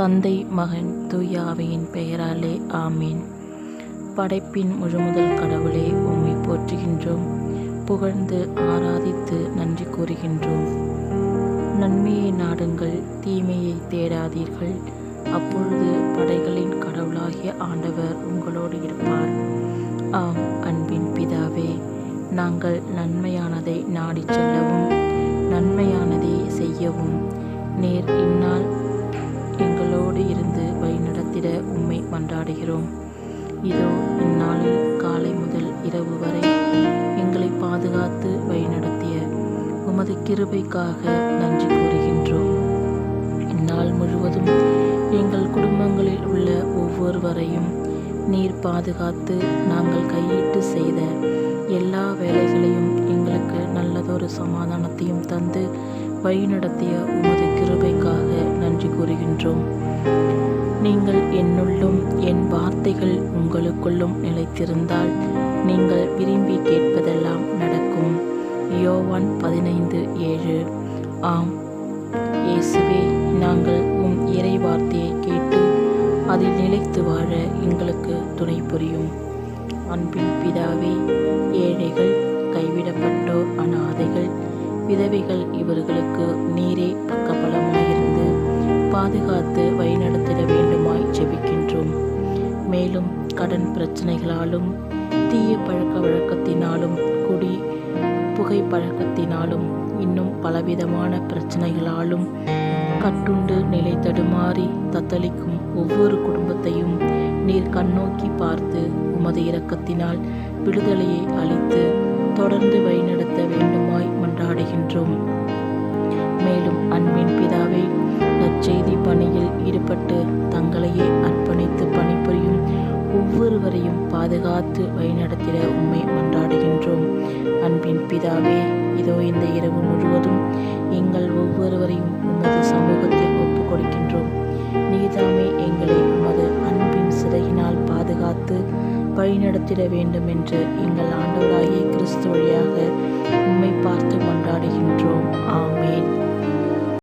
தந்தை, மகன், தூய ஆவியின் பெயராலே ஆமீன். படைப்பின் முழுமுதல் கடவுளே, உம்மை போற்றுகின்றோம், புகழ்ந்து ஆராதித்து நன்றி கூறுகின்றோம். நன்மையை நாடுங்கள், தீமையை தேடாதீர்கள், அப்பொழுது படைகளின் கடவுளாகிய ஆண்டவர் உங்களோடு இருப்பார். ஆம் அன்பின் பிதாவே, நாங்கள் நன்மையானதை நாடிச் செல்லவும் நன்மையானதை செய்யவும் நீர் இந்நாள் எங்களோடு இருந்து வழிநடத்திட உம்மை மன்றாடுகிறோம். இதோ இந்நாளில் காலை முதல் இரவு வரை எங்களை பாதுகாத்து வழிநடத்திய உமது கிருபைக்காக நன்றி கூறுகின்றோம். இந்நாள் முழுவதும் எங்கள் குடும்பங்களில் உள்ள ஒவ்வொருவரையும் நீர் பாதுகாத்து நாங்கள் கையிட்டு செய்த எல்லா வேலைகளையும் எங்களுக்கு நல்லதொரு சமாதானத்தையும் தந்து வழிநடத்திய உமது கிருபைக்காக நன்றி கூறுகின்றோம். நீங்கள் என்னுள்ளும் என் வார்த்தைகள் உங்களுக்குள்ளும் நிலைத்திருந்தால் நீங்கள் விரும்பி கேட்பதெல்லாம் நடக்கும். யோவான் 15:7. ஆம் இயேசுவே, நாங்கள் உம் இறை வார்த்தையை கேட்டு அதில் நிலைத்து வாழ எங்களுக்கு துணை புரியும். அன்பின் பிதாவே, ஏழைகள், கைவிடப்பட்டோர், அனாதைகள், விதவைகள் இவர்களுக்கு நீரே பக்கபலமாயிருந்து பாதுகாத்து வழிநடத்திட வேண்டுமாய் ஜெபிக்கின்றோம். மேலும் கடன் பிரச்சனைகளாலும், தீய பழக்க வழக்கத்தினாலும், குடி புகை பழக்கத்தினாலும், இன்னும் பலவிதமான பிரச்சனைகளாலும் கட்டுண்டு நிலை தடுமாறி தத்தளிக்கும் ஒவ்வொரு குடும்பத்தையும் நீர் கண்ணோக்கி பார்த்து உமது இரக்கத்தினால் விடுதலையை அளித்து தொடர்ந்து வழிநடத்த வேண்டுமாய் மன்றாடுகின்றோம். மேலும் அன்பின் பிதாவே, நற்செய்தி பணியில் ஈடுபட்டு தங்களையே அர்ப்பணித்து பணிபுரியும் ஒவ்வொருவரையும் பாதுகாத்து வழிநடத்திட உம்மை மன்றாடுகின்றோம். அன்பின் பிதாவே, இதோ இந்த இரவு முழுவதும் எங்கள் ஒவ்வொருவரையும் உமது சமூகத்தில் ஒப்புக் கொடுக்கின்றோம். நீதாமே எங்களை உமது அன்பின் சிறையினால் பாதுகாத்து வழிநடத்திட வேண்டும் என்று எங்கள் ஆண்டவராகிய கிறிஸ்து வழியாக உம்மை பார்த்து மன்றாடுகின்றோம். ஆமேன்.